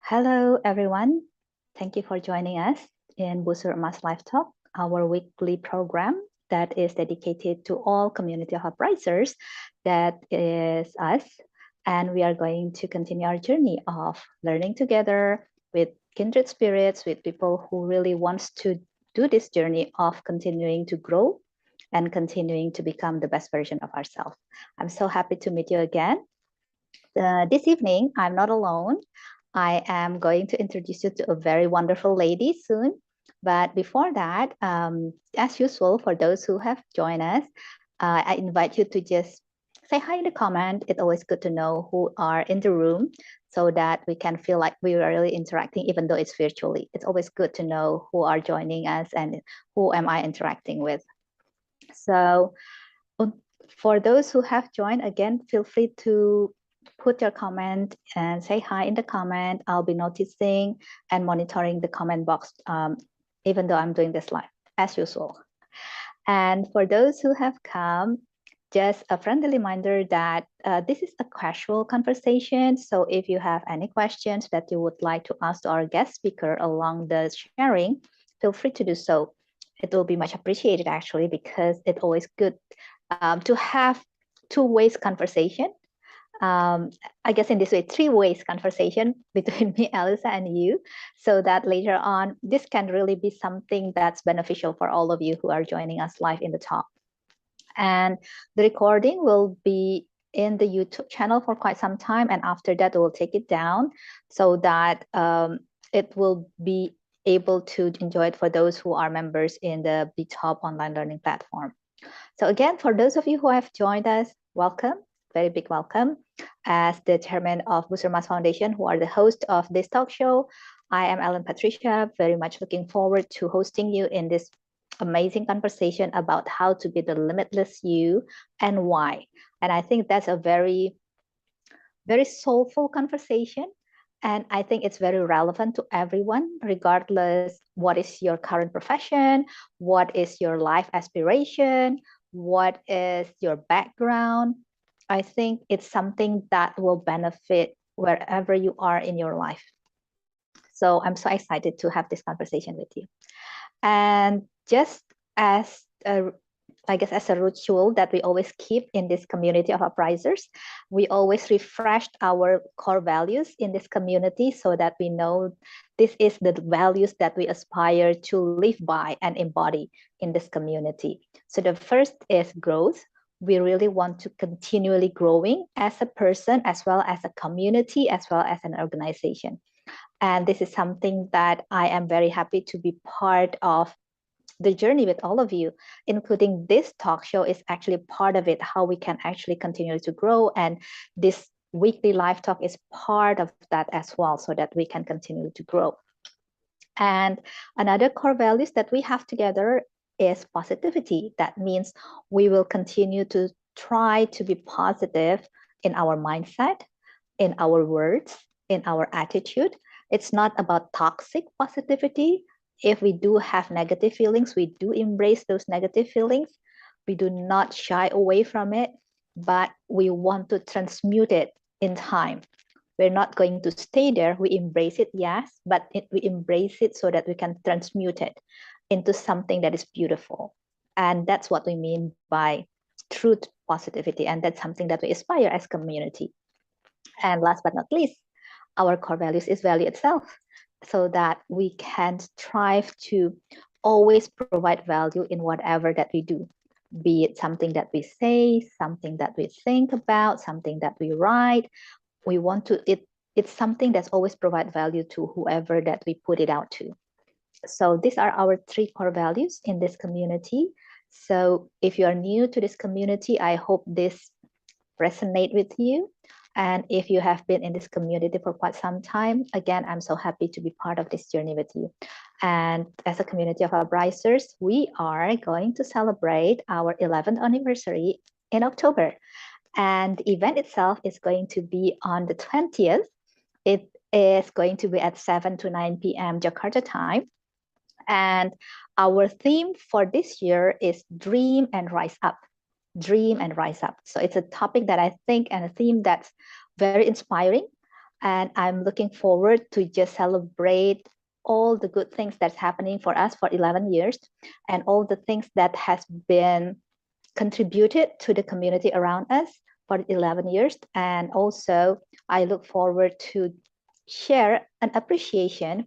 Hello, everyone. Thank you for joining us in Busur Emas Live Talk, our weekly program that is dedicated to all community of uprisers. That is us. And we are going to continue our journey of learning together with kindred spirits, with people who really wants to do this journey of continuing to grow and continuing to become the best version of ourselves. I'm so happy to meet you again. This evening, I'm not alone. I am going to introduce you to a very wonderful lady soon. But before that, as usual, for those who have joined us, I invite you to just say hi in the comment. It's always good to know who are in the room so that we can feel like we are really interacting, even though it's virtually. It's always good to know who are joining us and who am I interacting with. So for those who have joined, again, feel free to put your comment and say hi in the comment. I'll be noticing and monitoring the comment box, even though I'm doing this live, as usual. And for those who have come, just a friendly reminder that this is a casual conversation. So if you have any questions that you would like to ask to our guest speaker along the sharing, feel free to do so. It will be much appreciated, actually, because it's always good to have two ways conversation. I guess in this way, three ways conversation between me, Elisa, and you, so that later on, this can really be something that's beneficial for all of you who are joining us live in the talk. And the recording will be in the YouTube channel for quite some time. And after that, we'll take it down so that it will be able to enjoy it for those who are members in the BTOP online learning platform. So again, for those of you who have joined us, welcome, very big welcome. As the chairman of Busur Emas Foundation, who are the host of this talk show, I am Ellen Patricia, very much looking forward to hosting you in this amazing conversation about how to be the limitless you and why. And I think that's a very, very soulful conversation. And I think it's very relevant to everyone, regardless what is your current profession, what is your life aspiration, what is your background. I think it's something that will benefit wherever you are in your life. So I'm so excited to have this conversation with you. And just as I guess as a ritual that we always keep in this community of uprisers, we always refreshed our core values in this community so that we know this is the values that we aspire to live by and embody in this community. So the first is growth. We really want to continually growing as a person, as well as a community, as well as an organization. And this is something that I am very happy to be part of the journey with all of you, including this talk show is actually part of it, how we can actually continue to grow. And this weekly live talk is part of that as well, so that we can continue to grow. And another core values that we have together is positivity. That means we will continue to try to be positive in our mindset, in our words, in our attitude. It's not about toxic positivity. If we do have negative feelings, we do embrace those negative feelings. We do not shy away from it, but we want to transmute it in time. We're not going to stay there. We embrace it, yes, but we embrace it so that we can transmute it into something that is beautiful. And that's what we mean by truth positivity. And that's something that we aspire as community. And last but not least, our core values is value itself, so that we can strive to always provide value in whatever that we do, be it something that we say, something that we think about, something that we write. We want to, it's something that's always provide value to whoever that we put it out to. So these are our three core values in this community. So if you are new to this community, I hope this resonate with you. And if you have been in this community for quite some time, again, I'm so happy to be part of this journey with you. And as a community of uprisers, we are going to celebrate our 11th anniversary in October. And the event itself is going to be on the 20th. It is going to be at 7 to 9 p.m. Jakarta time. And our theme for this year is Dream and Rise Up. Dream and rise up. So it's a topic that I think and a theme that's very inspiring And I'm looking forward to just celebrate all the good things that's happening for us for 11 years and all the things that has been contributed to the community around us for 11 years. And also, I look forward to share an appreciation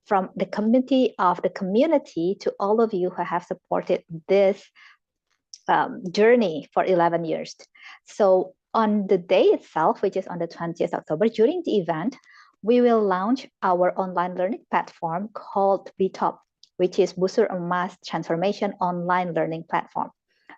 from the community to all of you who have supported this journey for 11 years. So on the day itself, which is on the 20th October, during the event, we will launch our online learning platform called BTOP, which is Busur Emas Transformation Online Learning Platform.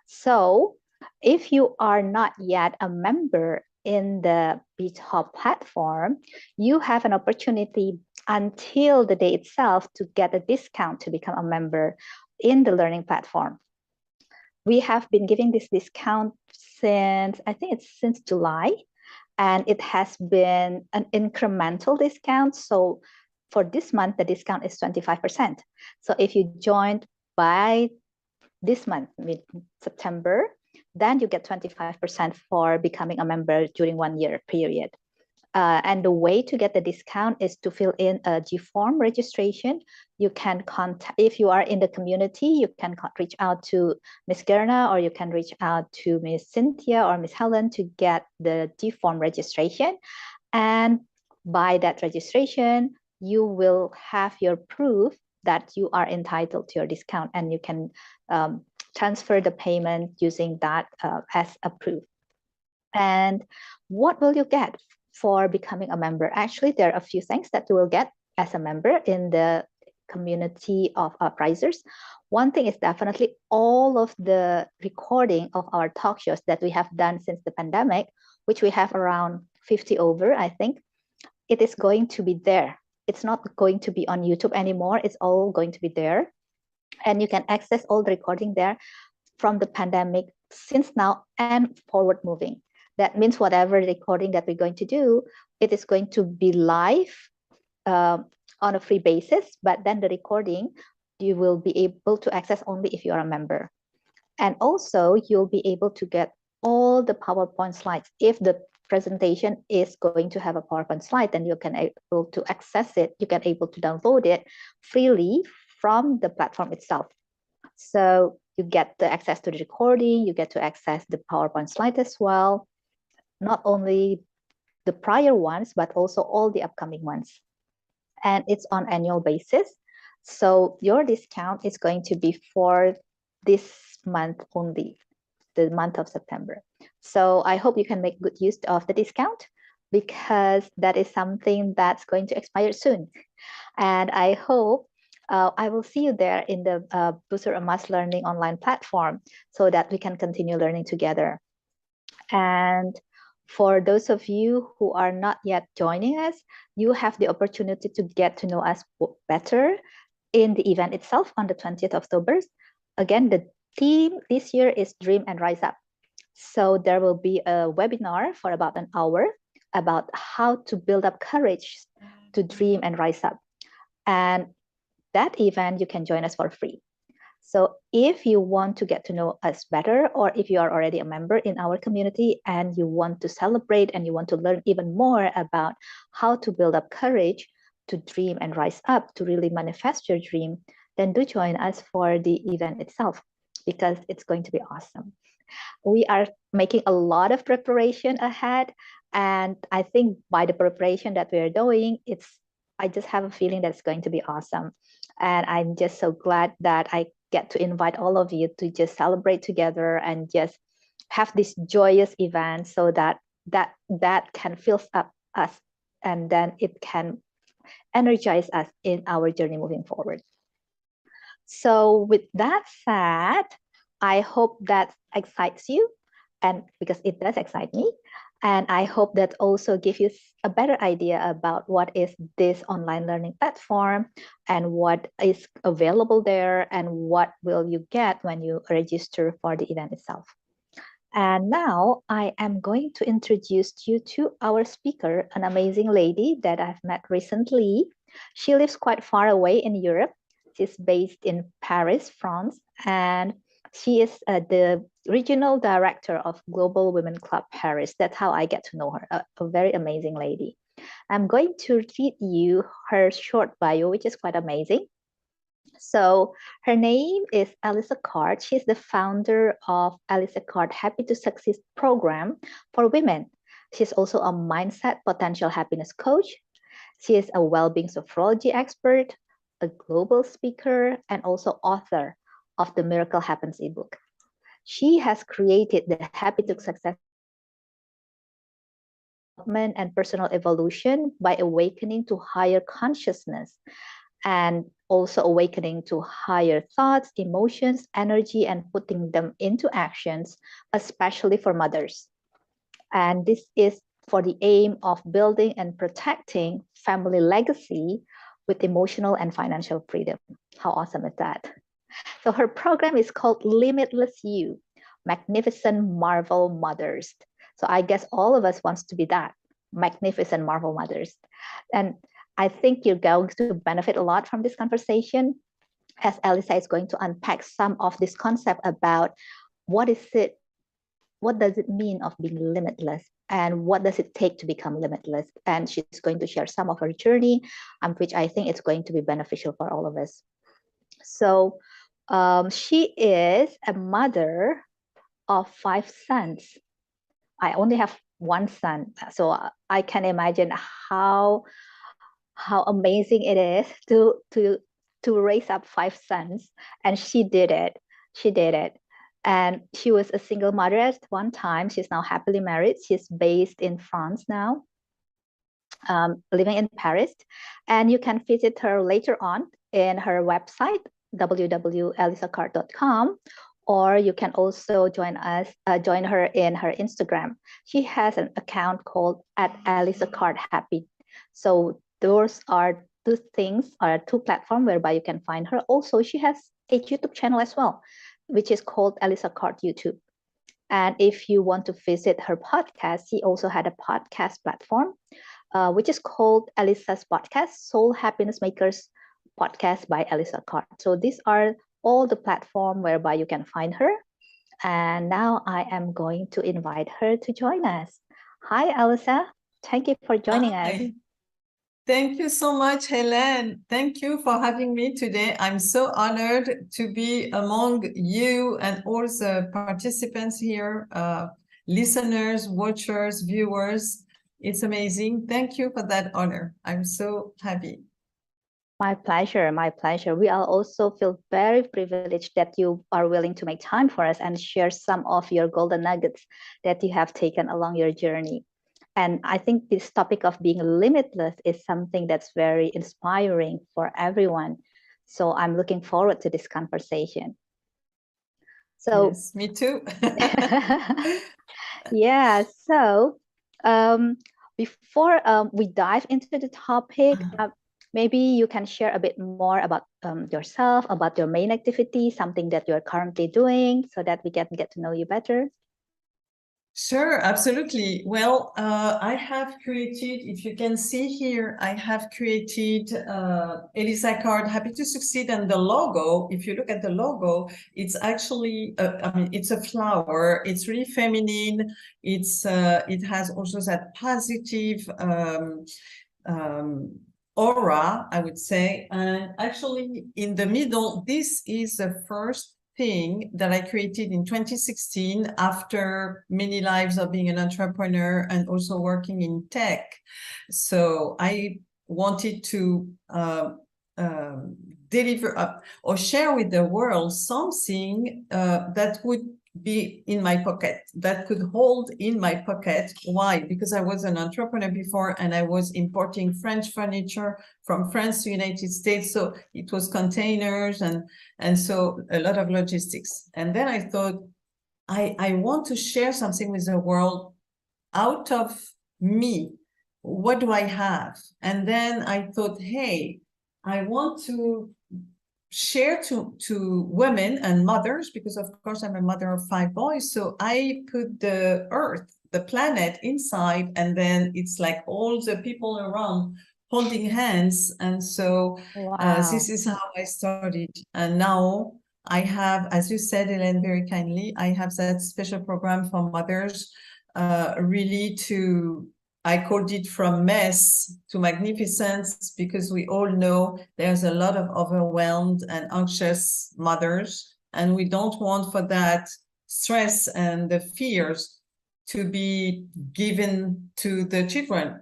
So if you are not yet a member in the BTOP platform, you have an opportunity until the day itself to get a discount to become a member in the learning platform. We have been giving this discount since, I think it's since July, and it has been an incremental discount. So for this month, the discount is 25%. So if you joined by this month, mid-September, then you get 25% for becoming a member during 1 year period. And the way to get the discount is to fill in a G-form registration. You can contact, if you are in the community, you can reach out to Ms. Gerna, or you can reach out to Ms. Cynthia or Ms. Helen to get the G-form registration. And by that registration, you will have your proof that you are entitled to your discount, and you can transfer the payment using that as a proof. And what will you get for becoming a member? Actually, there are a few things that you will get as a member in the community of uprisers. One thing is definitely all of the recording of our talk shows that we have done since the pandemic, which we have around 50 over, I think. It is going to be there. It's not going to be on YouTube anymore. It's all going to be there. And you can access all the recording there from the pandemic since now and forward moving. That means whatever recording that we're going to do, it is going to be live on a free basis, but then the recording, you will be able to access only if you are a member. And also you'll be able to get all the PowerPoint slides. If the presentation is going to have a PowerPoint slide, then you can able to access it. You can able to download it freely from the platform itself. So you get the access to the recording, you get to access the PowerPoint slide as well. Not only the prior ones, but also all the upcoming ones. And it's on annual basis. So your discount is going to be for this month only, the month of September. So I hope you can make good use of the discount, because that is something that's going to expire soon. And I hope I will see you there in the Busur Emas Learning online platform so that we can continue learning together. And for those of you who are not yet joining us, you have the opportunity to get to know us better in the event itself on the 20th of October. Again, the theme this year is Dream and Rise Up. So there will be a webinar for about an hour about how to build up courage to dream and rise up. And that event, you can join us for free. So if you want to get to know us better, or if you are already a member in our community and you want to celebrate and you want to learn even more about how to build up courage to dream and rise up, to really manifest your dream, then do join us for the event itself, because it's going to be awesome. We are making a lot of preparation ahead. And I think by the preparation that we are doing, I just have a feeling that it's going to be awesome. And I'm just so glad that I get to invite all of you to just celebrate together and just have this joyous event, so that can fill up us, and then it can energize us in our journey moving forward. So with that said, I hope that excites you, and because it does excite me. And I hope that also gives you a better idea about what is this online learning platform and what is available there and what will you get when you register for the event itself. And now I am going to introduce you to our speaker, an amazing lady that I've met recently. She lives quite far away in Europe. She's based in Paris, France, and she is the regional director of Global Women Club Paris. That's how I get to know her, a very amazing lady. I'm going to read you her short bio, which is quite amazing. So her name is Alyssa Card. She's the founder of Alyssa Card Happy to Succeed program for women. She's also a mindset potential happiness coach. She is a well-being sophrology expert, a global speaker, and also author of the Miracle Happens ebook. She has created the Happy to Success development and personal evolution by awakening to higher consciousness and also awakening to higher thoughts, emotions, energy, and putting them into actions, especially for mothers. And this is for the aim of building and protecting family legacy with emotional and financial freedom. How awesome is that? So her program is called Limitless You, Magnificent Marvel Mothers. So I guess all of us wants to be that, magnificent Marvel mothers. And I think you're going to benefit a lot from this conversation, as Alyssa is going to unpack some of this concept about what is it, what does it mean of being limitless, and what does it take to become limitless. And she's going to share some of her journey, which I think it's going to be beneficial for all of us. So she is a mother of 5 sons. I only have one son, so I can imagine how amazing it is to raise up 5 sons, and she did it. She did it. And she was a single mother at one time. She's now happily married. She's based in France now, living in Paris. And you can visit her later on in her website, www.alysacart.com, or you can also join her in her Instagram. She has an account called @AlyssaCardHappy. So those are two platforms whereby you can find her. Also, she has a YouTube channel as well, which is called Alyssa Card YouTube. And if you want to visit her podcast, she also had a podcast platform, which is called Alyssa's Podcast, Soul Happiness Makers Podcast by Alyssa Card. So these are all the platform whereby you can find her. And now I am going to invite her to join us. Hi, Alyssa. Thank you for joining us. Thank you so much, Helen. Thank you for having me today. I'm so honored to be among you and all the participants here, listeners, watchers, viewers. It's amazing. Thank you for that honor. I'm so happy. My pleasure. My pleasure. We all also feel very privileged that you are willing to make time for us and share some of your golden nuggets that you have taken along your journey. And I think this topic of being limitless is something that's very inspiring for everyone. So I'm looking forward to this conversation. So yes, me too. Yeah. So before we dive into the topic, maybe you can share a bit more about yourself, about your main activity, something that you're currently doing, so that we can get to know you better. Sure, absolutely. Well, I have created, if you can see here, I have created Alyssa Card Happy to Succeed, and the logo, if you look at the logo, it's actually, I mean, it's a flower. It's really feminine. It has also that positive aura, I would say. And actually, in the middle, this is the first thing that I created in 2016 after many lives of being an entrepreneur and also working in tech. So I wanted to deliver or share with the world something that would be in my pocket, that could hold in my pocket. Why? Because I was an entrepreneur before and I was importing French furniture from France to United States. So it was containers and so a lot of logistics. And then I thought, I want to share something with the world out of me. What do I have? And then I thought, hey, I want to share to women and mothers, because of course I'm a mother of 5 boys. So I put the earth, the planet inside, and then it's like all the people around holding hands. And so this is how I started. And now I have, as you said, Hélène, very kindly, I have that special program for mothers really to I called it from mess to magnificence, because we all know there's a lot of overwhelmed and anxious mothers, and we don't want for that stress and the fears to be given to the children.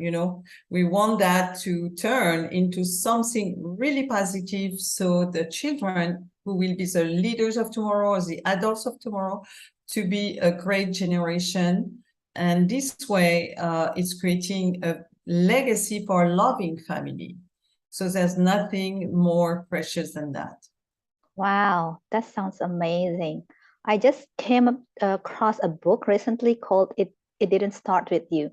We want that to turn into something really positive, so the children who will be the leaders of tomorrow, or the adults of tomorrow, to be a great generation. And this way, it's creating a legacy for a loving family. So there's nothing more precious than that. Wow, that sounds amazing. I just came across a book recently called It Didn't Start With You,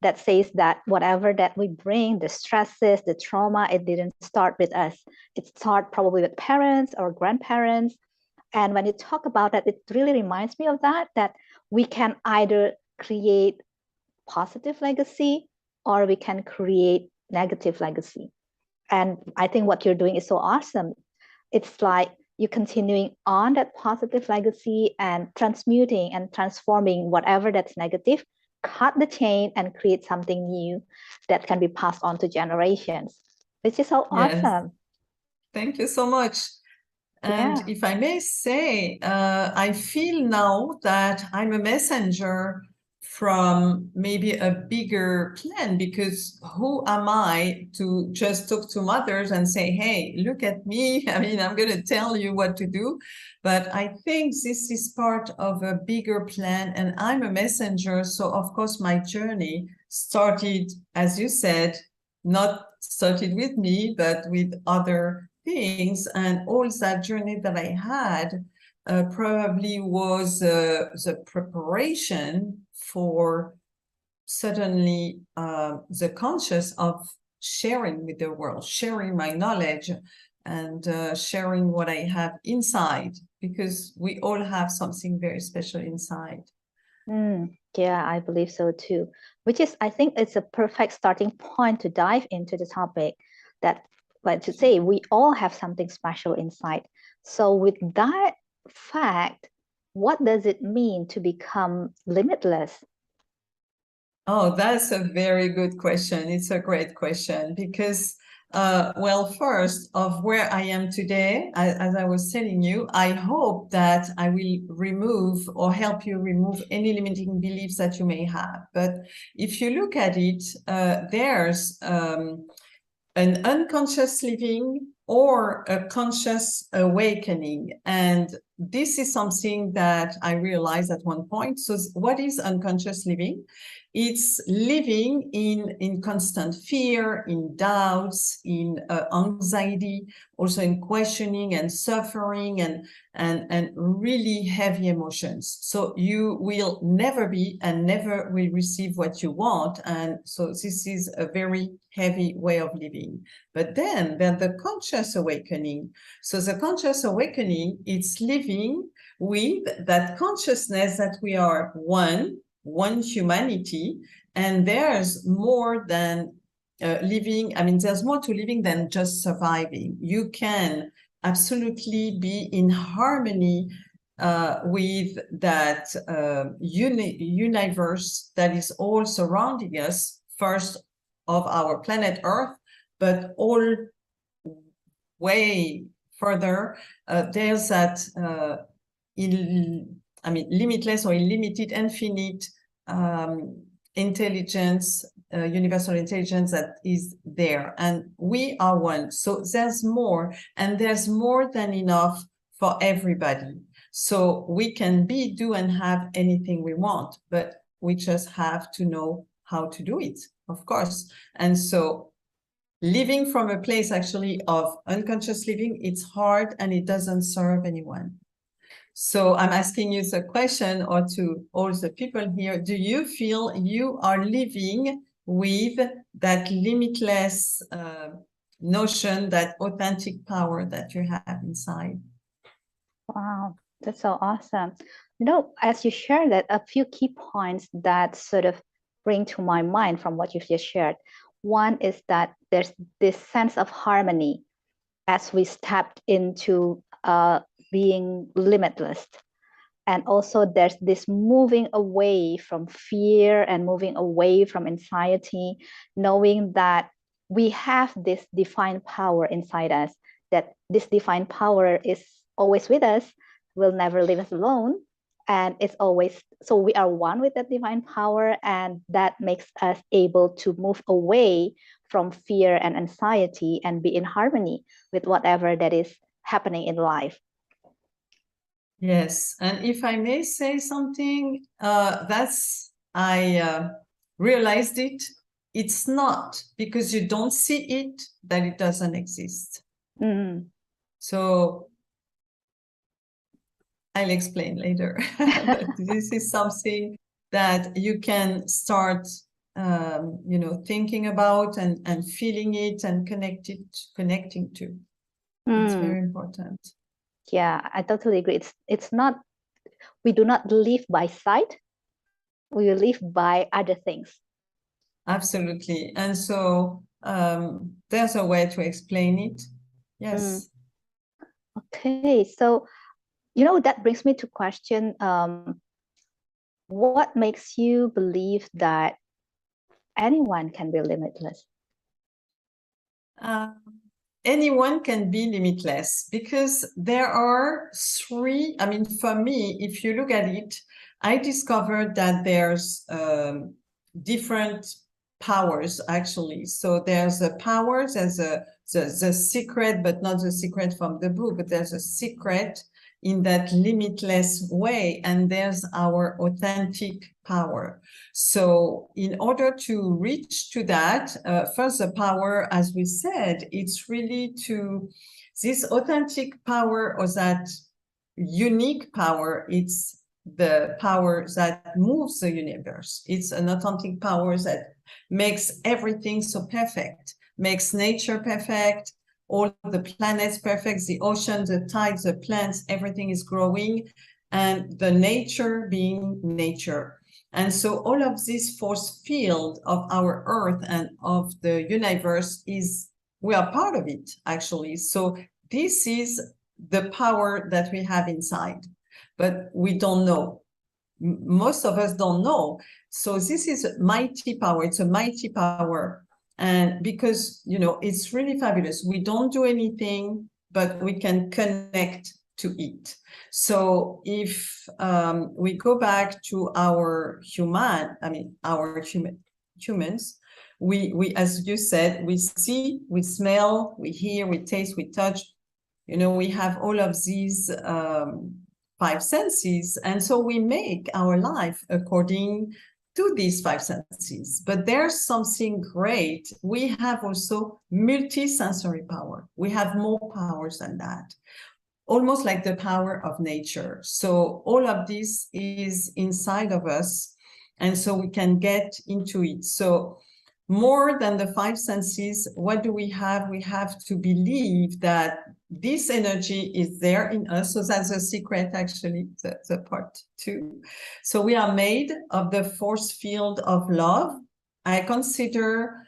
that says that whatever that we bring, the stresses, the trauma, it didn't start with us. It started probably with parents or grandparents. And when you talk about that, it really reminds me of that we can either create positive legacy or we can create negative legacy. And I think what you're doing is so awesome. It's like you're continuing on that positive legacy and transmuting and transforming whatever that's negative, cut the chain and create something new that can be passed on to generations, which is so Yes. awesome. Thank you so much. And if I may say, I feel now that I'm a messenger from maybe a bigger plan, because who am I to just talk to mothers and say, hey, look at me. I mean, I'm going to tell you what to do. But I think this is part of a bigger plan, and I'm a messenger. So, of course, my journey started, as you said, not started with me, but with other things. And all that journey that I had probably was the preparation for suddenly the conscious of sharing with the world, sharing my knowledge, and sharing what I have inside, because we all have something very special inside. Yeah, I believe so too. Which is, I think it's a perfect starting point to dive into the topic that, like to say, we all have something special inside. So with that fact, what does it mean to become limitless? Oh, that's a very good question. It's a great question because, well, first of where I am today, as I was telling you, I hope that I will remove or help you remove any limiting beliefs that you may have. But if you look at it, there's an unconscious living or a conscious awakening. And this is something that I realized at one point. So what is unconscious living? It's living in constant fear, in doubts, in anxiety, also in questioning and suffering and really heavy emotions. So you will never be and never will receive what you want. And so this is a very heavy way of living. But then the conscious awakening. So the conscious awakening, it's living with that consciousness that we are one humanity, and there's more than living. I mean, there's more to living than just surviving. You can absolutely be in harmony with that universe that is all surrounding us, first of our planet Earth, but all way further. There's that limitless or unlimited, infinite intelligence, universal intelligence that is there, and we are one. So there's more, and there's more than enough for everybody. So we can be, do, and have anything we want, but we just have to know how to do it, of course. And so living from a place actually of unconscious living, it's hard and it doesn't serve anyone. So I'm asking you the question, or to all the people here, do you feel you are living with that limitless notion, that authentic power that you have inside? Wow, that's so awesome. You know, as you share that, a few key points that sort of bring to my mind from what you've just shared. One is that there's this sense of harmony as we stepped into being limitless. And also there's this moving away from fear and moving away from anxiety, knowing that we have this divine power inside us, that this divine power is always with us, will never leave us alone. And it's always, so we are one with that divine power, and that makes us able to move away from fear and anxiety and be in harmony with whatever that is happening in life. Yes, and if I may say something, I realized it. It's not because you don't see it that it doesn't exist. Mm. So I'll explain later. But this is something that you can start, thinking about and feeling it and connecting to. It's very important. Yeah, I totally agree. It's not, we do not live by sight, we live by other things. Absolutely. And so there's a way to explain it. Yes. Okay, so that brings me to question, what makes you believe that anyone can be limitless? Anyone can be limitless because there are three. I mean, for me, if you look at it, I discovered that there's different powers actually. So there's a power, there's the secret, but not the secret from the book, but there's a secret in that limitless way, and there's our authentic power. So in order to reach to that, first the power, as we said, it's really to this authentic power, or that unique power. It's the power that moves the universe. It's an authentic power that makes everything so perfect, makes nature perfect, all the planets perfect, the oceans, the tides, the plants, everything is growing, and the nature being nature. And so all of this force field of our earth and of the universe we are part of it, actually. So this is the power that we have inside, but we don't know. Most of us don't know. So this is mighty power. It's a mighty power. And because, it's really fabulous. We don't do anything, but we can connect to it. So if we go back to our humans, we, as you said, we see, we smell, we hear, we taste, we touch. We have all of these five senses, and so we make our life according to these five senses. But there's something great. We have also multi-sensory power. We have more powers than that, almost like the power of nature. So all of this is inside of us, and so we can get into it. So more than the five senses, what do we have? We have to believe that this energy is there in us. So that's the secret, actually, the part two. So we are made of the force field of love. I consider,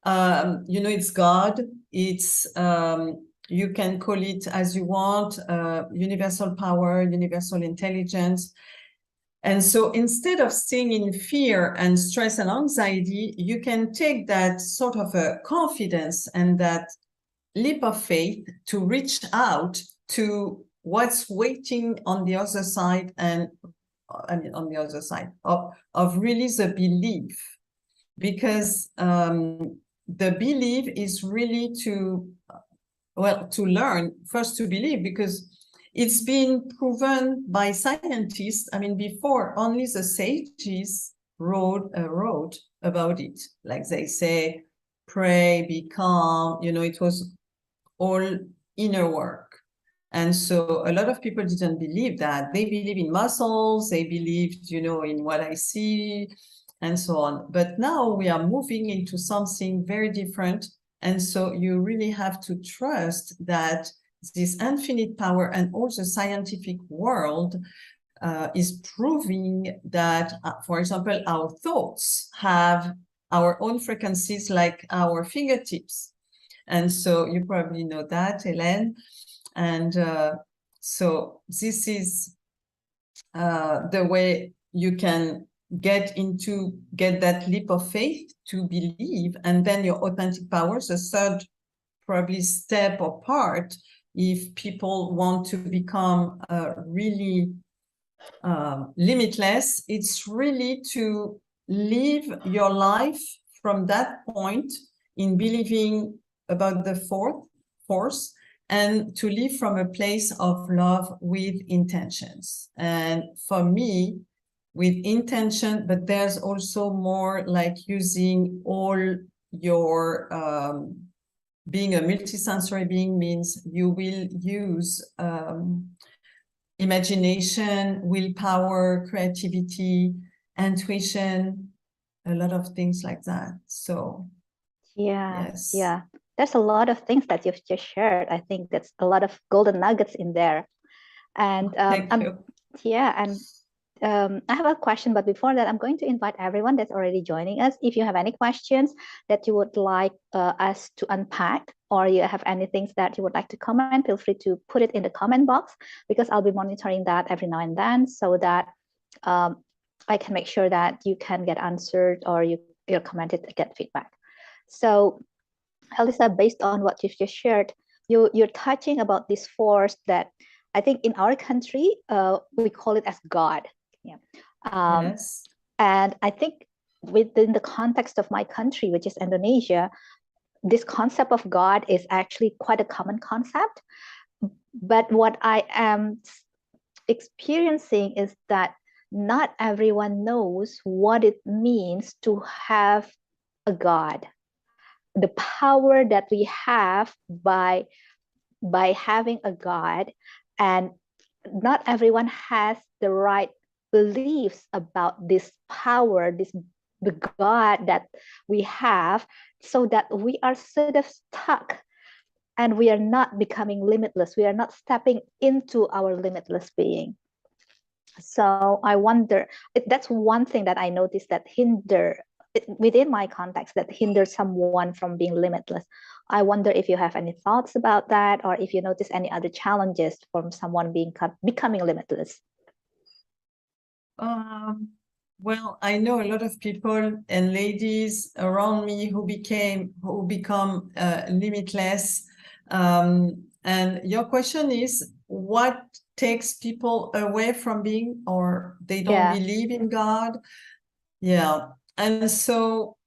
it's God. It's, you can call it as you want, universal power, universal intelligence. And so instead of staying in fear and stress and anxiety, you can take that sort of a confidence and that leap of faith to reach out to what's waiting on the other side, and on the other side of really the belief. Because the belief is really to learn first to believe, because it's been proven by scientists. Before, only the sages wrote about it. Like they say, pray, be calm. It was all inner work. And so a lot of people didn't believe that. They believe in muscles, they believed, in what I see, and so on. But now we are moving into something very different. And so you really have to trust that this infinite power and all the scientific world is proving that, for example, our thoughts have our own frequencies, like our fingertips. And so you probably know that, Hélène. And so this is the way you can get that leap of faith to believe, and then your authentic powers, the third probably step or part, if people want to become really limitless, it's really to live your life from that point in believing about the fourth force, and to live from a place of love with intentions. And for me, with intention, but there's also more like using all your being a multisensory being means you will use imagination, willpower, creativity, intuition, a lot of things like that. So yes. Yeah. There's a lot of things that you've just shared. I think that's a lot of golden nuggets in there. And Thank you. Yeah, and I have a question, but before that, I'm going to invite everyone that's already joining us. If you have any questions that you would like us to unpack, or you have any things that you would like to comment, feel free to put it in the comment box, because I'll be monitoring that every now and then, so that I can make sure that you can get answered, or you're commented to get feedback. So, Elisa, based on what you've just shared, you're touching about this force that I think in our country we call it as God. Yeah. Yes. And I think within the context of my country, which is Indonesia, this concept of God is actually quite a common concept. But what I am experiencing is that not everyone knows what it means to have a God, the power that we have by having a God. And not everyone has the right beliefs about this power, the God that we have, so that we are sort of stuck, and we are not becoming limitless. We are not stepping into our limitless being. So I wonder, that's one thing that I noticed that within my context, that hinders someone from being limitless. I wonder if you have any thoughts about that, or if you notice any other challenges from someone becoming limitless. Well, I know a lot of people and ladies around me who become limitless. And your question is, what takes people away from being, or they don't believe in God? Yeah. And so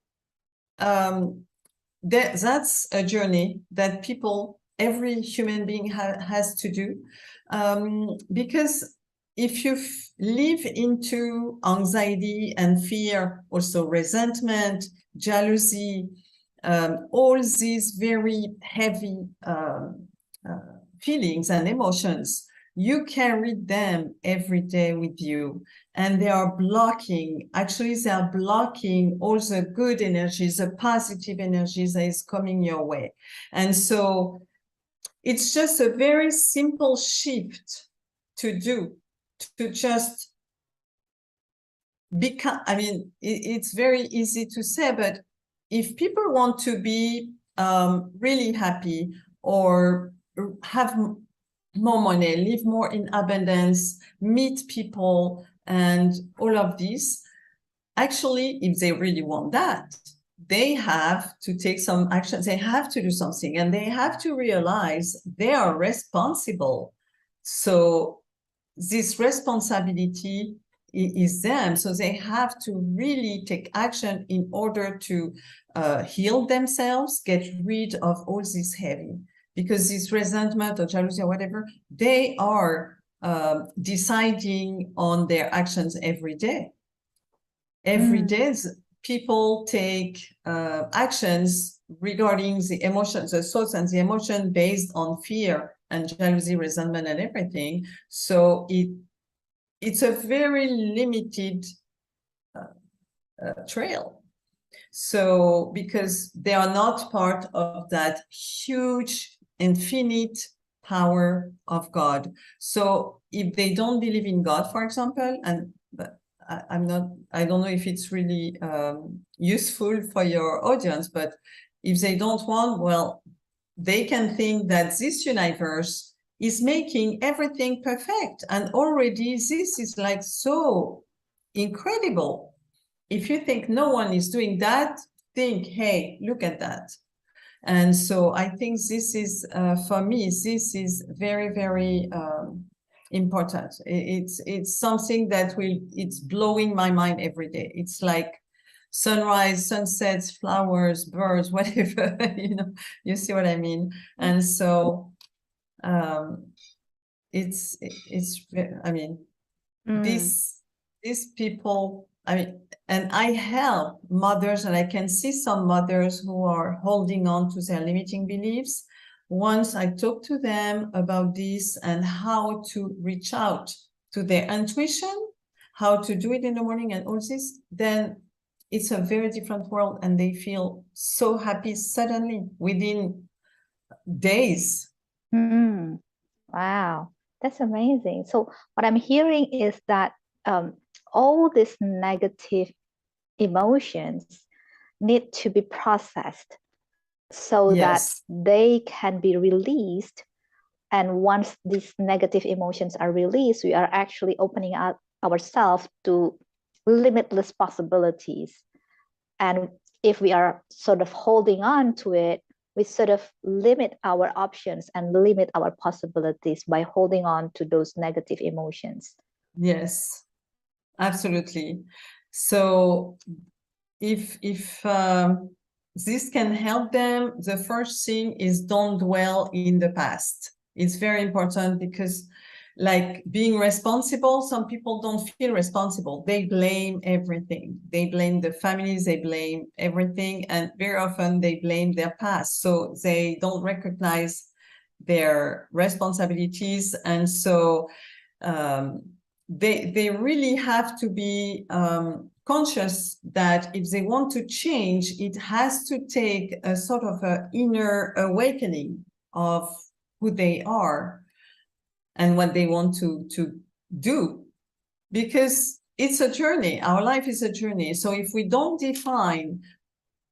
that's a journey that every human being has to do, because if you live into anxiety and fear, also resentment, jealousy, all these very heavy feelings and emotions, you carry them every day with you, and they are blocking all the good energies, the positive energies that is coming your way. And so it's just a very simple shift to do, to just become. I mean, it's very easy to say, but if people want to be really happy, or have more money, live more in abundance, meet people, and all of this, actually, if they really want that, they have to take some action. They have to do something, and they have to realize they are responsible. So this responsibility is them. So they have to really take action in order to heal themselves, get rid of all this heavy. Because this resentment or jealousy or whatever, they are deciding on their actions every day. Every day, people take actions regarding the emotions, the thoughts and the emotion based on fear and jealousy, resentment, and everything. So it's a very limited trail. So because they are not part of that huge, infinite power of God. So if they don't believe in God, for example, I don't know if it's really useful for your audience, but if they don't want, well, they can think that this universe is making everything perfect. And already this is like so incredible. If you think no one is doing that, think, hey, look at that. And so I think this is, for me, this is very, very important. It's something that it's blowing my mind every day. It's like sunrise, sunsets, flowers, birds, whatever, you see what I mean? And so I mean, these people, I mean, and I help mothers, and I can see some mothers who are holding on to their limiting beliefs. Once I talk to them about this and how to reach out to their intuition, how to do it in the morning and all this, then it's a very different world, and they feel so happy suddenly within days. Wow, that's amazing. So what I'm hearing is that all these negative emotions need to be processed so Yes. that they can be released. And once these negative emotions are released, we are actually opening up ourselves to limitless possibilities. And if we are sort of holding on to it, we sort of limit our options and limit our possibilities by holding on to those negative emotions. Yes, absolutely. So if this can help them, the first thing is don't dwell in the past. It's very important, because like being responsible, some people don't feel responsible. They blame everything. They blame the families, they blame everything, and very often they blame their past. So they don't recognize their responsibilities. And so they really have to be conscious that if they want to change, it has to take a sort of an inner awakening of who they are and what they want to do, because it's a journey. Our life is a journey. So if we don't define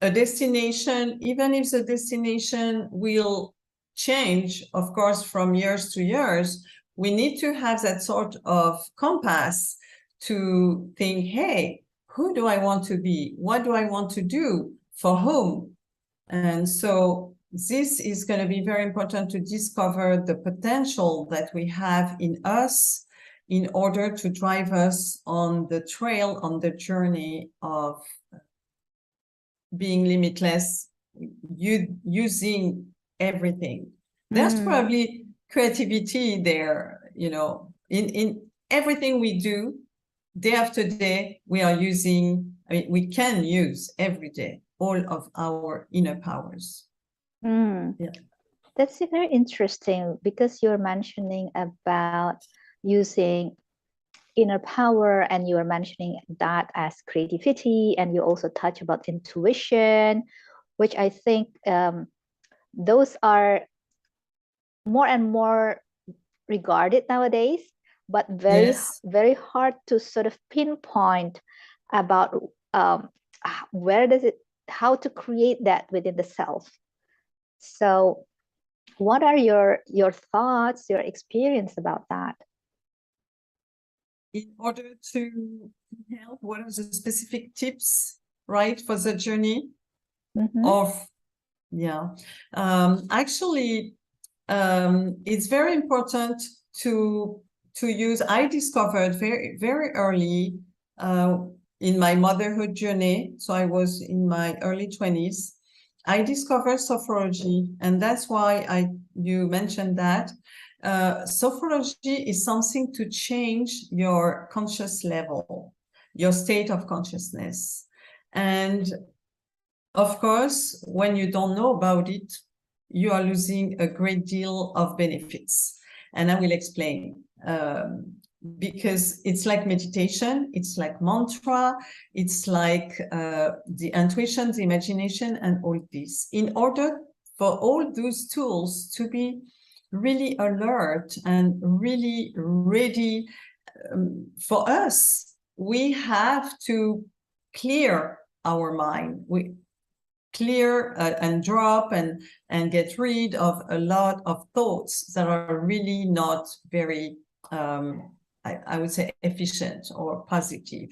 a destination, even if the destination will change, of course, from years to years, we need to have that sort of compass to think, hey, who do I want to be? What do I want to do? For whom? And so this is going to be very important to discover the potential that we have in us in order to drive us on the trail, on the journey of being limitless, using everything. There's probably creativity there, in everything we do. Day after day, we are using, we can use every day all of our inner powers. Yeah. That's very interesting, because you're mentioning about using inner power, and you are mentioning that as creativity, and you also touch about intuition, which I think those are more and more regarded nowadays, but very hard to sort of pinpoint about where does it, how to create that within the self. So what are your thoughts, your experience about that? In order to help, what are the specific tips, right, for the journey of, actually, it's very important to use. I discovered very, very early in my motherhood journey, so I was in my early 20s, I discovered sophrology, and that's why you mentioned that. Sophrology is something to change your conscious level, your state of consciousness. And of course, when you don't know about it, you are losing a great deal of benefits. And I will explain. Because it's like meditation, it's like mantra, it's like the intuition, the imagination, and all this. In order for all those tools to be really alert and really ready for us, we have to clear our mind. clear and drop and get rid of a lot of thoughts that are really not very I would say efficient or positive.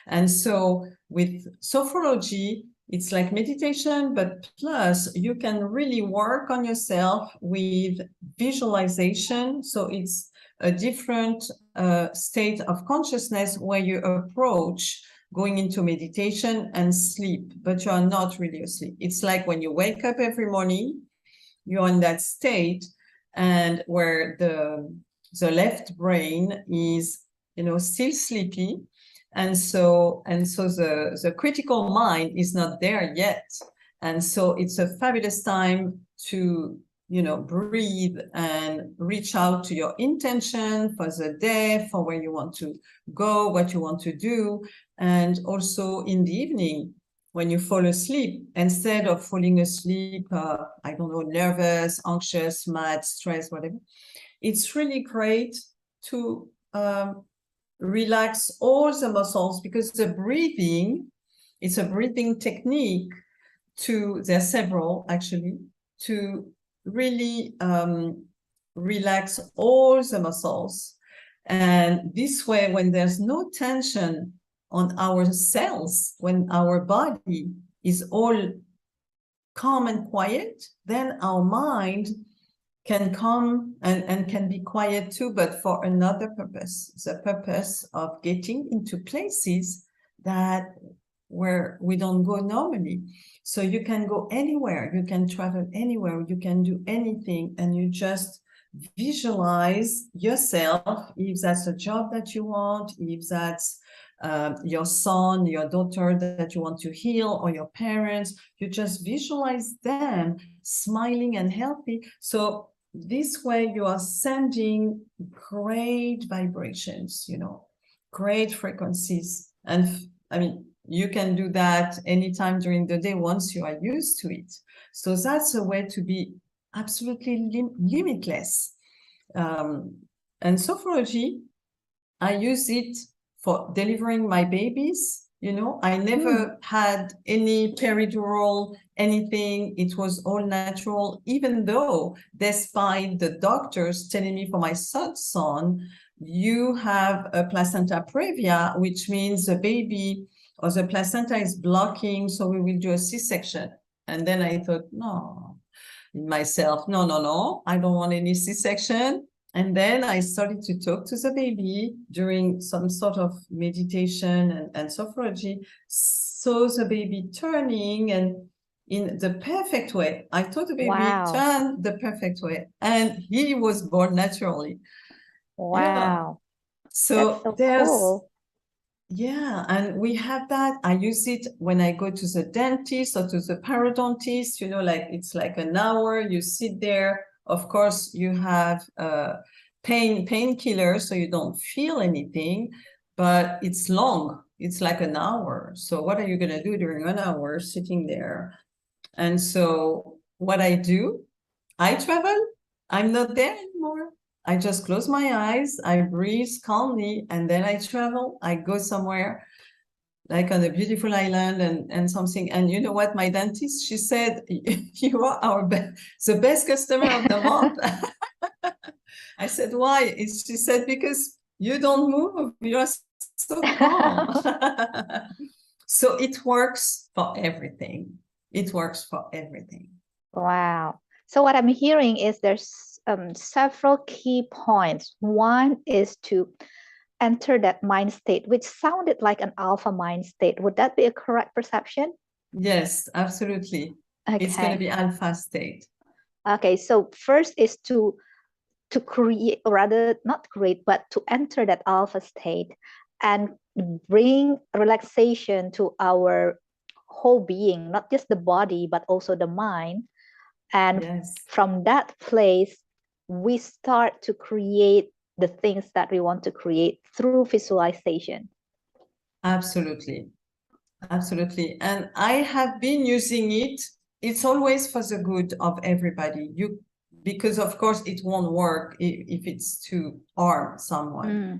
And so with sophrology, it's like meditation, but plus you can really work on yourself with visualization. So it's a different state of consciousness where you approach going into meditation and sleep, but you are not really asleep. It's like when you wake up every morning, you're in that state, and where the left brain is, still sleepy, and so the critical mind is not there yet, and so it's a fabulous time to breathe and reach out to your intention for the day, for where you want to go, what you want to do. And also in the evening, when you fall asleep, instead of falling asleep, I don't know, nervous, anxious, mad, stressed, whatever, it's really great to relax all the muscles, because the breathing, it's a breathing technique there's several actually, to really relax all the muscles. And this way, when there's no tension on our cells, when our body is all calm and quiet, then our mind can come and can be quiet too, but for another purpose, the purpose of getting into places that where we don't go normally. So you can go anywhere, you can travel anywhere, you can do anything, and you just visualize yourself, if that's a job that you want, if that's your son, your daughter that you want to heal, or your parents, you just visualize them smiling and healthy. So this way you are sending great vibrations, great frequencies. And I mean, you can do that anytime during the day once you are used to it. So that's a way to be absolutely limitless. And sophrology, I use it for delivering my babies. I never had any peridural, anything. It was all natural, even though despite the doctors telling me for my third son, you have a placenta previa, which means the baby or the placenta is blocking, so we will do a C-section. And then I thought, no, I don't want any C-section. And then I started to talk to the baby during some sort of meditation and sophrology. So the baby turning and in the perfect way. I thought the baby turned the perfect way, and he was born naturally. Wow. Yeah. So, there's cool. Yeah, and we have that. I use it when I go to the dentist or to the periodontist, like it's like an hour, you sit there. Of course, you have painkiller, so you don't feel anything, but it's long. It's like an hour. So what are you going to do during an hour sitting there? And so what I do, I travel. I'm not there anymore. I just close my eyes, I breathe calmly, and then I travel. I go somewhere like on a beautiful island and something. And you know what, my dentist, she said, you are the best customer of the month. I said, why? She said, because you don't move, you're so calm. So it works for everything. It works for everything. Wow. So what I'm hearing is there's several key points. One is to enter that mind state, which sounded like an alpha mind state. Would that be a correct perception? Yes, absolutely. Okay. It's going to be alpha state. Okay, so first is to create, or rather not create, but to enter that alpha state and bring relaxation to our whole being, not just the body, but also the mind. And yes, from that place, we start to create the things that we want to create through visualization. Absolutely. Absolutely. And I have been using it. It's always for the good of everybody. Because of course it won't work if it's to harm someone,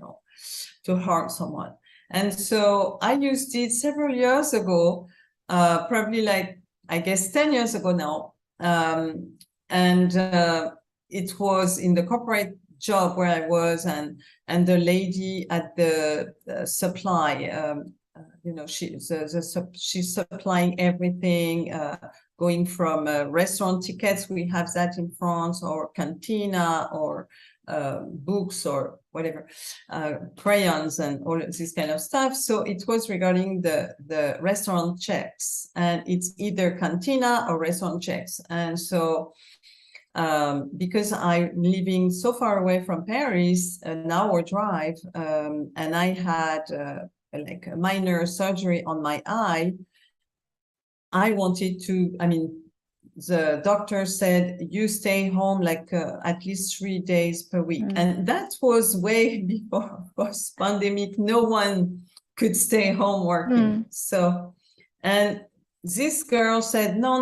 to harm someone. And so I used it several years ago, probably like I guess 10 years ago now. And it was in the corporate job where I was, and the lady at the supply, she's supplying everything, going from restaurant tickets, we have that in France, or cantina, or books, or whatever, crayons, and all this kind of stuff. So it was regarding the restaurant checks, and it's either cantina or restaurant checks. And so because I'm living so far away from Paris, an hour drive, and I had like a minor surgery on my eye, I wanted to, the doctor said, you stay home like at least 3 days per week. And that was way before, of course, pandemic. No one could stay home working. So, and this girl said, no,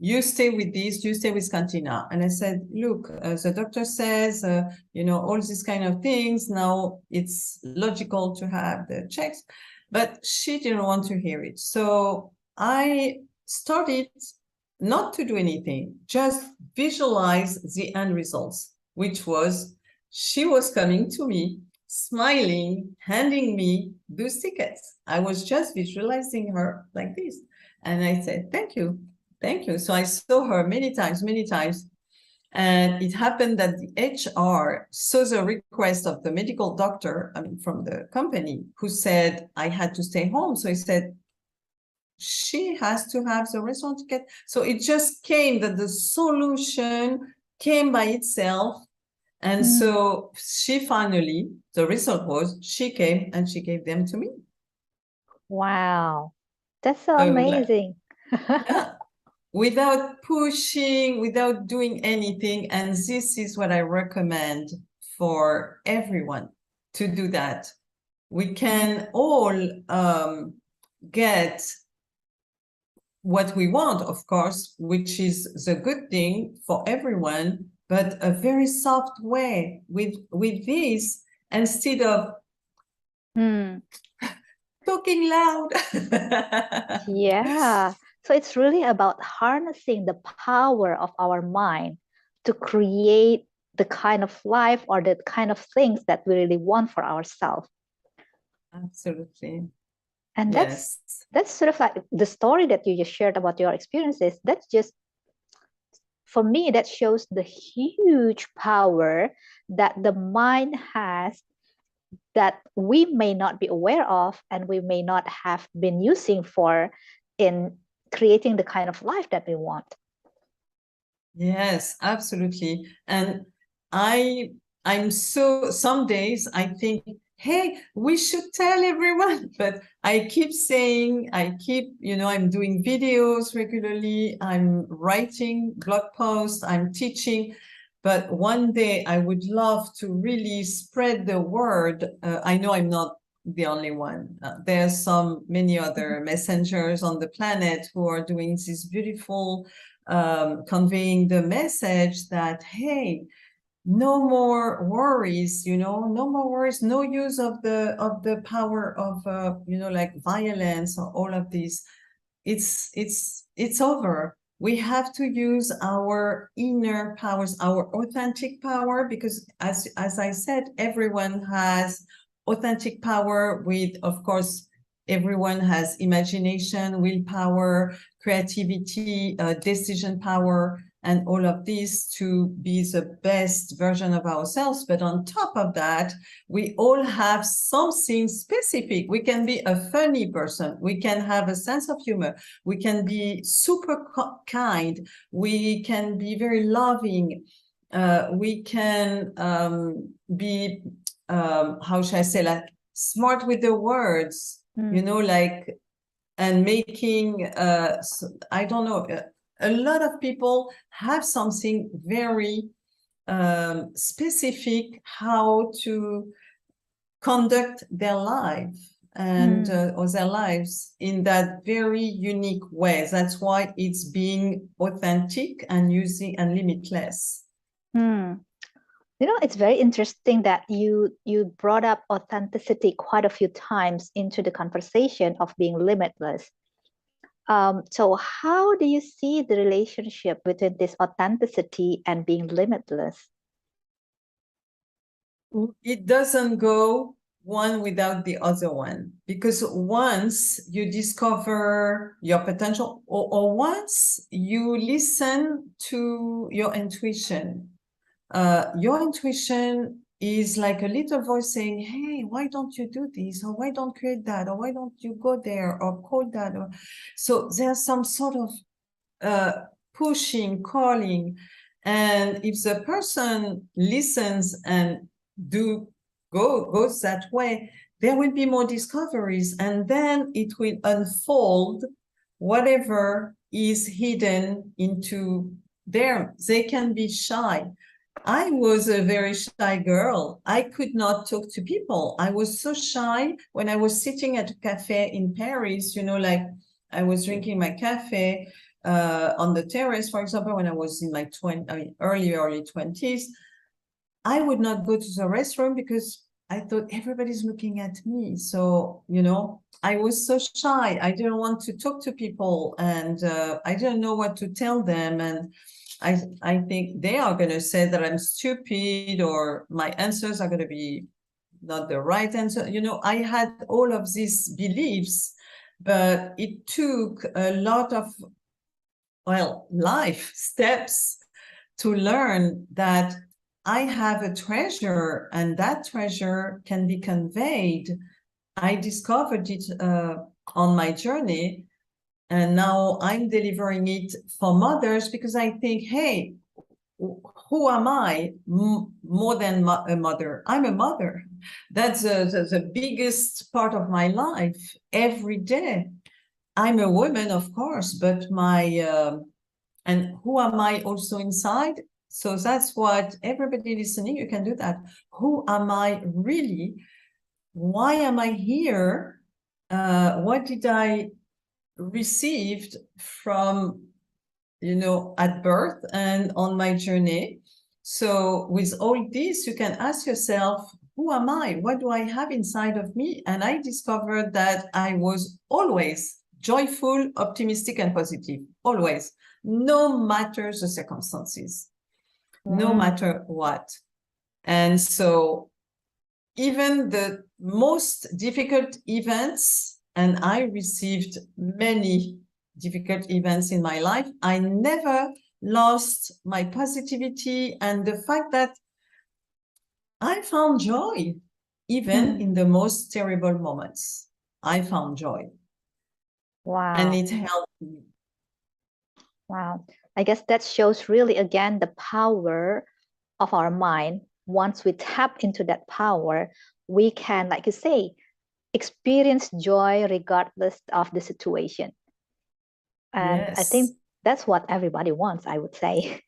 you stay with this, you stay with Cantina. And I said, look, the doctor says, all these kind of things. Now it's logical to have the checks, but she didn't want to hear it. So I started not to do anything, just visualize the end results, which was she was coming to me, smiling, handing me those tickets. I was just visualizing her like this. And I said, thank you. Thank you. So I saw her many times. And it happened that the HR saw the request of the medical doctor, from the company, who said I had to stay home. So he said, she has to have the restaurant ticket. So it just came that the solution came by itself. And so she finally, the result was she came and she gave them to me. Wow. That's so amazing. Yeah. Without pushing, without doing anything. And this is what I recommend for everyone to do that. We can all get what we want, of course, which is the good thing for everyone, but a very soft way with this, instead of talking loud. Yeah. So it's really about harnessing the power of our mind to create the kind of life or the kind of things that we really want for ourselves. Absolutely. And yes. that's sort of like the story that you just shared about your experiences. That's just, for me, that shows the huge power that the mind has that we may not be aware of and we may not have been using for in creating the kind of life that we want. Yes, absolutely. And some days I think, hey, we should tell everyone, but I'm doing videos regularly, I'm writing blog posts, I'm teaching, but one day I would love to really spread the word. I know I'm not the only one. There's many other messengers on the planet who are doing this beautiful conveying the message that, hey, no more worries, no more worries, no use of the power of like violence or all of this. It's over. We have to use our inner powers, our authentic power, because as I said, everyone has authentic power with, of course, everyone has imagination, willpower, creativity, decision power, and all of these to be the best version of ourselves. But on top of that, we all have something specific. We can be a funny person. We can have a sense of humor. We can be super kind. We can be very loving. We can be, how should I say, like smart with the words, and making, I don't know, a lot of people have something very specific how to conduct their life and or their lives in that very unique way. That's why it's being authentic and using and limitless. It's very interesting that you brought up authenticity quite a few times into the conversation of being limitless. So how do you see the relationship between this authenticity and being limitless? It doesn't go one without the other one, because once you discover your potential, or once you listen to your intuition is like a little voice saying, hey, why don't you do this, or why don't create that, or why don't you go there or call that, or so there's some sort of pushing, calling. And if the person listens and goes that way, there will be more discoveries, and then it will unfold whatever is hidden into there. They can be shy. I was a very shy girl. I could not talk to people. I was so shy when I was sitting at a cafe in Paris, like I was drinking my cafe on the terrace, for example, when I was in my early 20s. I would not go to the restroom because I thought everybody's looking at me. So, I was so shy. I didn't want to talk to people, and I didn't know what to tell them. And I think they are going to say that I'm stupid, or my answers are going to be not the right answer. I had all of these beliefs, but it took a lot of, life steps to learn that I have a treasure, and that treasure can be conveyed. I discovered it on my journey, and now I'm delivering it for mothers, because I think, hey, who am I more than a mother? I'm a mother. That's the biggest part of my life every day. I'm a woman, of course, but and who am I also inside? So that's what everybody listening, you can do that. Who am I really? Why am I here? What did I received from, at birth and on my journey? So with all this, you can ask yourself, who am I? What do I have inside of me? And I discovered that I was always joyful, optimistic, and positive, always, no matter the circumstances, no matter what. And so even the most difficult events, and I received many difficult events in my life, I never lost my positivity and the fact that I found joy, even in the most terrible moments. I found joy. Wow. And it helped me. Wow. I guess that shows really, again, the power of our mind. Once we tap into that power, we can, like you say, experience joy regardless of the situation. And I think that's what everybody wants, I would say.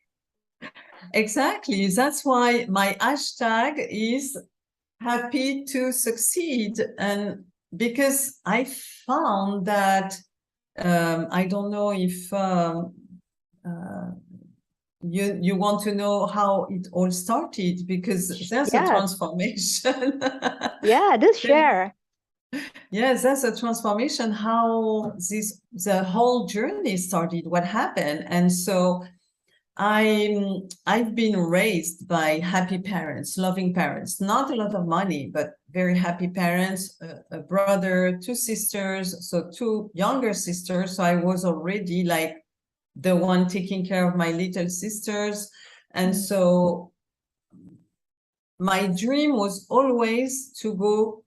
Exactly. That's why my hashtag is happy to succeed. And because I found that, I don't know if you want to know how it all started, because there's a transformation. Yeah, do share. Yes, that's a transformation, how the whole journey started, what happened. And so I've been raised by happy parents, loving parents, not a lot of money, but very happy parents, a brother, two sisters, so two younger sisters. So I was already like the one taking care of my little sisters. And so my dream was always to go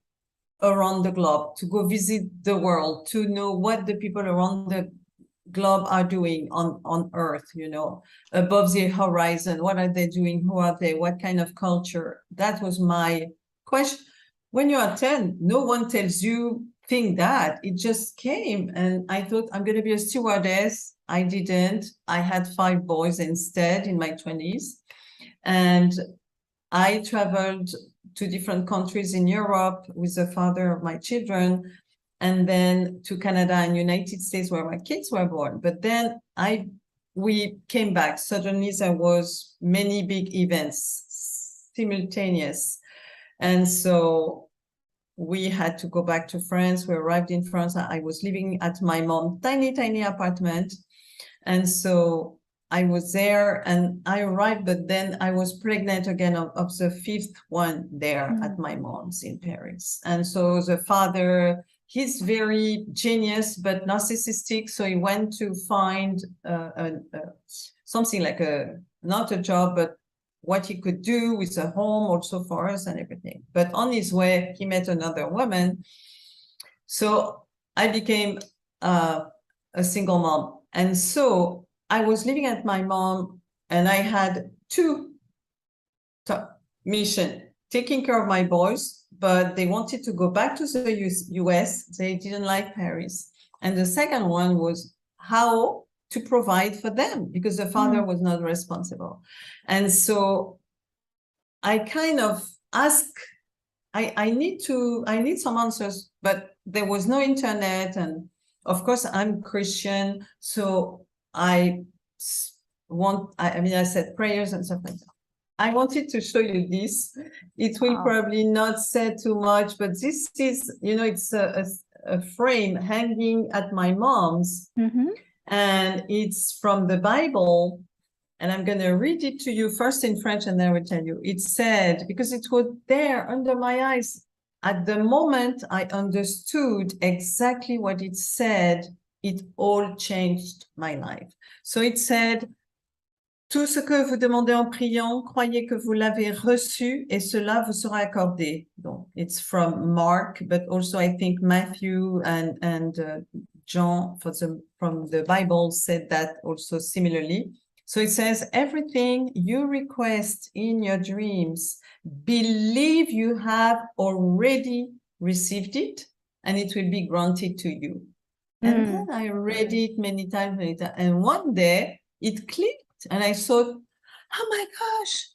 around the globe, to go visit the world, to know what the people around the globe are doing on Earth, above the horizon. What are they doing? Who are they? What kind of culture? That was my question. When you are 10, no one tells you think that. It just came. And I thought, I'm going to be a stewardess. I didn't. I had 5 boys instead in my 20s. And I traveled to different countries in Europe with the father of my children, and then to Canada and United States where my kids were born. But then we came back. Suddenly there was many big events simultaneous. And so we had to go back to France. We arrived in France. I was living at my mom's tiny apartment. And so I was there and I arrived, but then I was pregnant again of the fifth one there at my mom's in Paris. And so the father, he's very genius, but narcissistic. So he went to find something like not a job, but what he could do with a home also for us and everything. But on his way, he met another woman. So I became a single mom. And so I was living at my mom and I had two missions, taking care of my boys, but they wanted to go back to the US. They didn't like Paris. And the second one was how to provide for them because the father was not responsible. And so I kind of asked, I need some answers, but there was no internet. And of course I'm Christian. So I said prayers and stuff like that. I wanted to show you this. It will probably not say too much, but this is, it's a frame hanging at my mom's. And it's from the Bible. And I'm going to read it to you first in French, and then I will tell you. It said, because it was there under my eyes, at the moment I understood exactly what it said, it all changed my life. So it said, tout ce que vous demandez en priant, croyez que vous l'avez reçu et cela vous sera accordé. Donc, it's from Mark, but also I think Matthew and John from the Bible said that also similarly. So it says, everything you request in your dreams, believe you have already received it and it will be granted to you. And then I read it many times, and one day it clicked. And I thought, oh my gosh,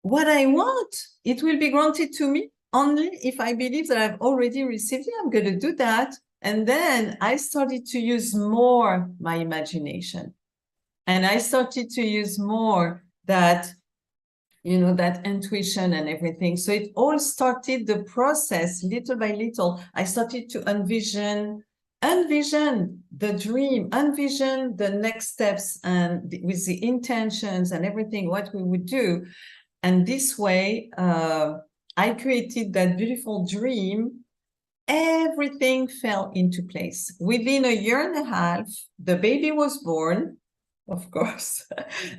what I want, it will be granted to me only if I believe that I've already received it. I'm going to do that. And then I started to use more my imagination. And I started to use more that, that intuition and everything. So it all started the process little by little. I started to envision the dream, envision the next steps and with the intentions and everything, what we would do. And this way, I created that beautiful dream. Everything fell into place. Within a year and a half, the baby was born, of course.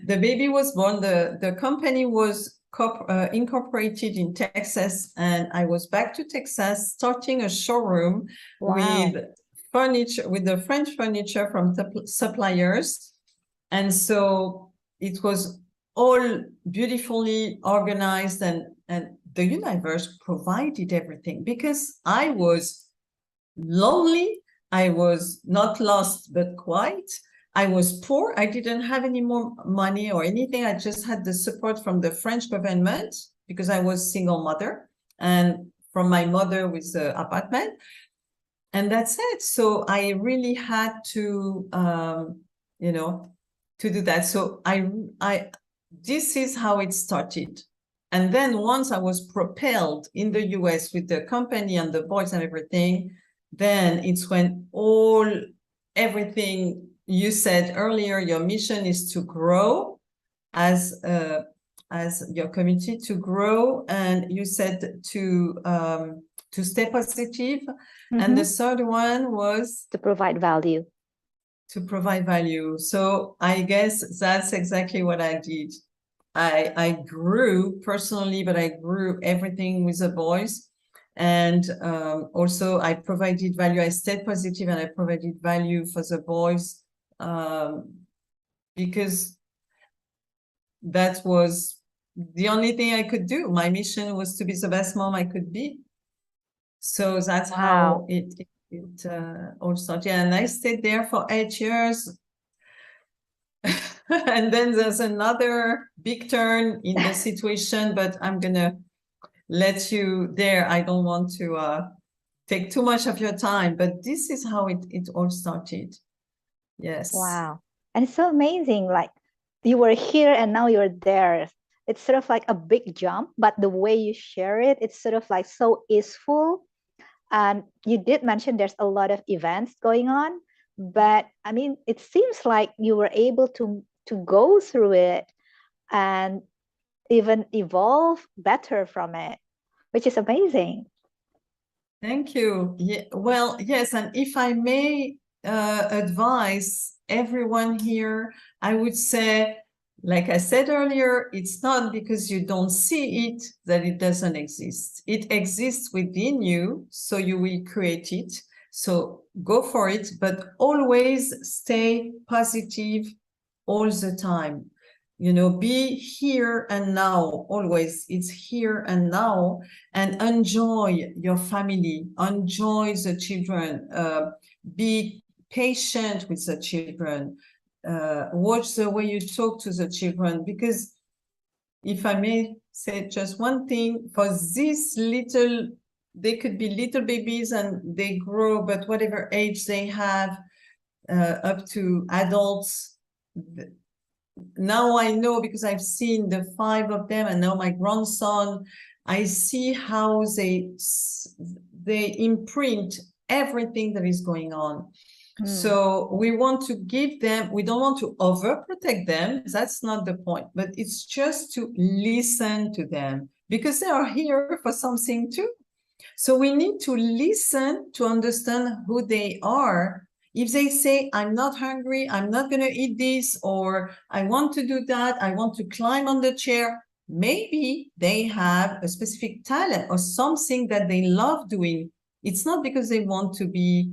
The baby was born, the company was incorporated in Texas, and I was back to Texas, starting a showroom with furniture, with the French furniture from the suppliers. And so it was all beautifully organized, and the universe provided everything because I was lonely. I was not lost, but quite. I was poor. I didn't have any more money or anything. I just had the support from the French government because I was single mother and from my mother with the apartment. And that's it. So I really had to, to do that. So this is how it started. And then once I was propelled in the US with the company and the boys and everything, then it's when everything you said earlier, your mission is to grow as your community, to grow. And you said to stay positive. And the third one was to provide value. To provide value. So I guess that's exactly what I did. I grew personally, but I grew everything with the boys. And also I provided value. I stayed positive and I provided value for the boys because that was the only thing I could do. My mission was to be the best mom I could be. So that's how it all started. And I stayed there for 8 years. And then there's another big turn in the situation, but I'm going to let you there. I don't want to take too much of your time, but this is how it all started. Yes. Wow. And it's so amazing. Like you were here and now you're there. it's sort of like a big jump, but the way you share it, it's sort of like so easeful. And you did mention there's a lot of events going on, but I mean, it seems like you were able to go through it and even evolve better from it, which is amazing. Thank you. Yeah, well, yes, and if I may advise everyone here, I would say, like I said earlier, it's not because you don't see it that it doesn't exist. It exists within you, so you will create it. So go for it, but always stay positive all the time. You know, be here and now, always. It's here and now, and enjoy your family, enjoy the children, be patient with the children, watch the way you talk to the children, because if I may say just one thing, for this little, they could be little babies and they grow, but whatever age they have, up to adults, now I know, because I've seen the 5 of them, and now my grandson, I see how they imprint everything that is going on. So we want to give them, we don't want to overprotect them. That's not the point, but it's just to listen to them, because they are here for something too. So we need to listen to understand who they are. If they say, I'm not hungry, I'm not going to eat this, or I want to do that, I want to climb on the chair, maybe they have a specific talent or something that they love doing. It's not because they want to be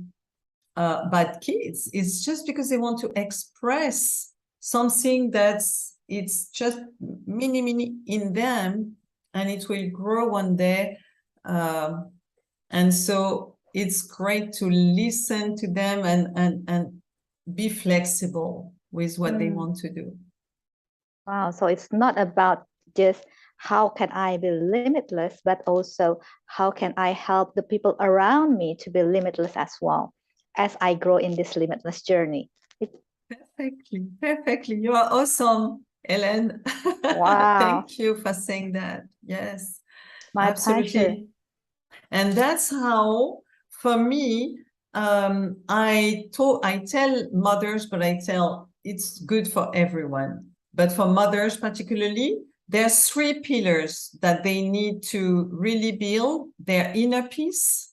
bad kids. It's just because they want to express something it's just mini in them, and it will grow one day. And so it's great to listen to them and be flexible with what they want to do. Wow. So it's not about just how can I be limitless, but also how can I help the people around me to be limitless as well as I grow in this limitless journey. Perfectly. You are awesome, Ellen. Wow. Thank you for saying that. Yes, My absolutely. pleasure. And that's how, for me, I tell mothers, but I tell it's good for everyone. But for mothers particularly, there's 3 pillars that they need to really build: their inner peace.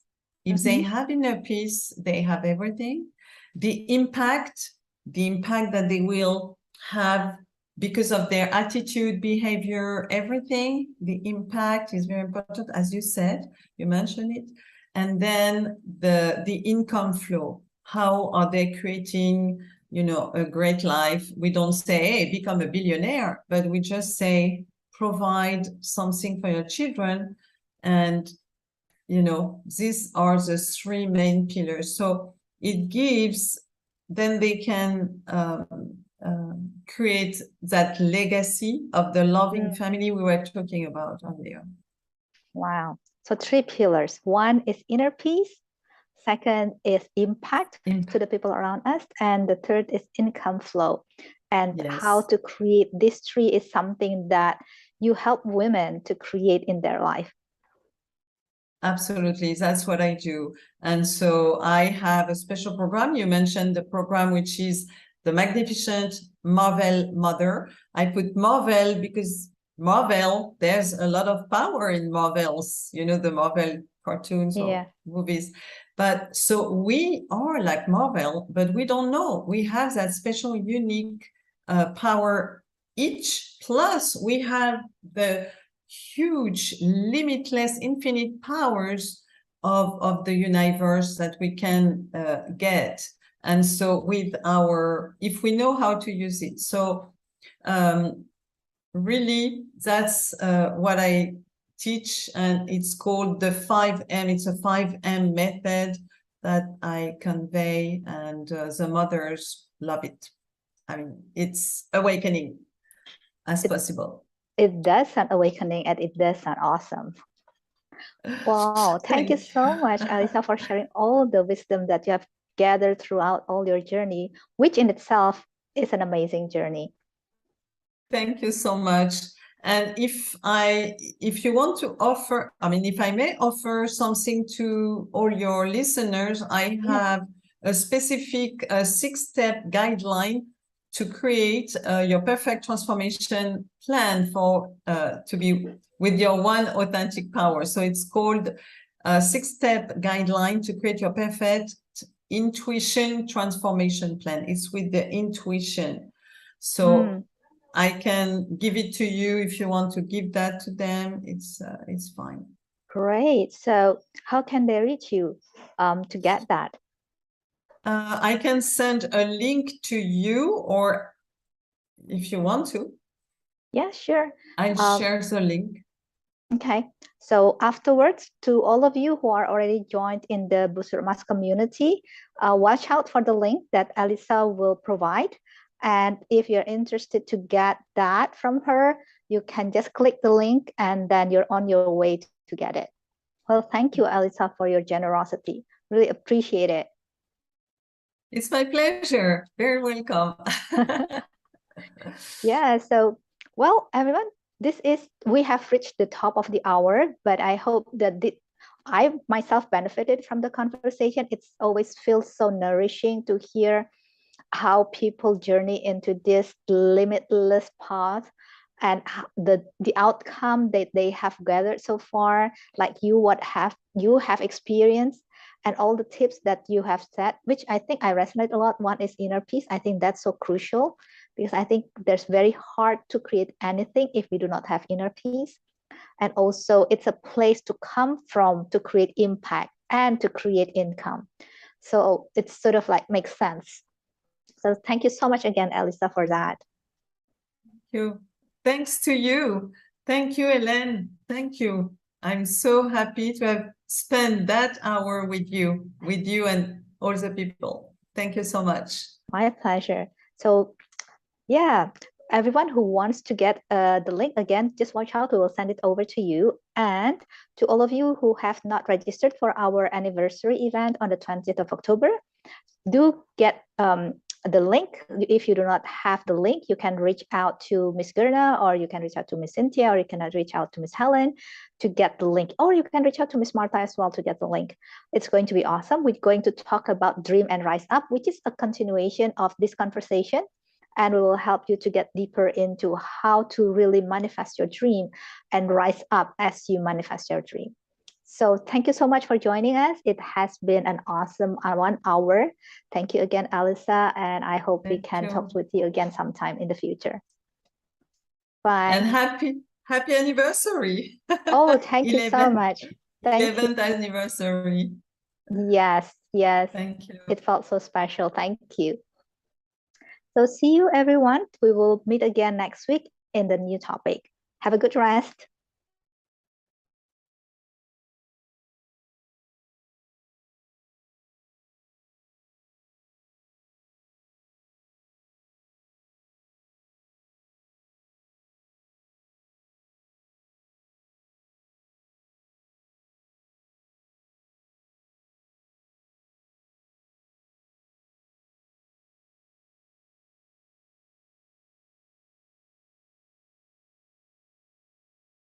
If they have inner peace, they have everything. The impact that they will have because of their attitude, behavior, everything. The impact is very important, as you said, you mentioned it. And then the income flow. How are they creating, you know, a great life? We don't say, hey, become a billionaire, but we just say, provide something for your children. And, you know, these are the 3 main pillars. So it gives, then they can create that legacy of the loving family we were talking about earlier. Wow. So 3 pillars. One is inner peace. Second is impact to the people around us. And the third is income flow. And how to create these 3 is something that you help women to create in their life. Absolutely. That's what I do. And so I have a special program. You mentioned the program, which is the Magnificent Marvel Mother. I put Marvel because Marvel, there's a lot of power in Marvels, you know, the Marvel cartoons or movies. But so we are like Marvel, but we don't know. We have that special, unique power each. Plus, we have the huge, limitless, infinite powers of the universe that we can get. And so with if we know how to use it. So really, that's what I teach, and it's called the 5M. It's a 5M method that I convey, and the mothers love it. I mean, it's awakening as possible. It does sound awakening, and it does sound awesome. Wow. Thank you so much, Alisa, for sharing all the wisdom that you have gathered throughout all your journey, which in itself is an amazing journey. Thank you so much. And if you want to offer, I mean, if I may offer something to all your listeners, I have a specific 6-step guideline to create your perfect transformation plan for to be with your one authentic power. So it's called a 6-step guideline to create your perfect intuition transformation plan. It's with the intuition. So I can give it to you if you want to give that to them. It's fine. Great. So how can they reach you to get that? I can send a link to you, or if you want to. Yeah, sure. I'll share the link. Okay. So afterwards, to all of you who are already joined in the Booster Mass community, watch out for the link that Elisa will provide. And if you're interested to get that from her, you can just click the link and then you're on your way to get it. Well, thank you, Elisa, for your generosity. Really appreciate it. It's my pleasure. Very welcome. Yeah, so, well, everyone, we have reached the top of the hour, but I hope that I myself benefited from the conversation. It's always feels so nourishing to hear how people journey into this limitless path and the outcome that they have gathered so far, like you have experienced, and all the tips that you have said, which I think I resonate a lot. One is inner peace. I think that's so crucial because I think there's very hard to create anything if we do not have inner peace. And also it's a place to come from to create impact and to create income. So it's sort of like makes sense. So thank you so much again, Elisa, for that. Thank you. Thanks to you. Thank you, Hélène. Thank you. I'm so happy to have spent that hour with you and all the people. Thank you so much. My pleasure. So yeah, everyone who wants to get the link again, just watch out. We will send it over to you. And to all of you who have not registered for our anniversary event on the 20th of October, do get the link. If you do not have the link, you can reach out to Miss Gerna, or you can reach out to Miss Cynthia, or you can reach out to Miss Helen to get the link, or you can reach out to Miss Martha as well to get the link. It's going to be awesome. We're going to talk about Dream and Rise Up, which is a continuation of this conversation. And we will help you to get deeper into how to really manifest your dream and rise up as you manifest your dream. So thank you so much for joining us. It has been an awesome 1 hour. Thank you again, Elisa. And I hope we can talk with you again sometime in the future. Bye. And happy anniversary. Oh, thank you so much. Thank 11th anniversary. Yes. Thank you. It felt so special. Thank you. So see you, everyone. We will meet again next week in the new topic. Have a good rest.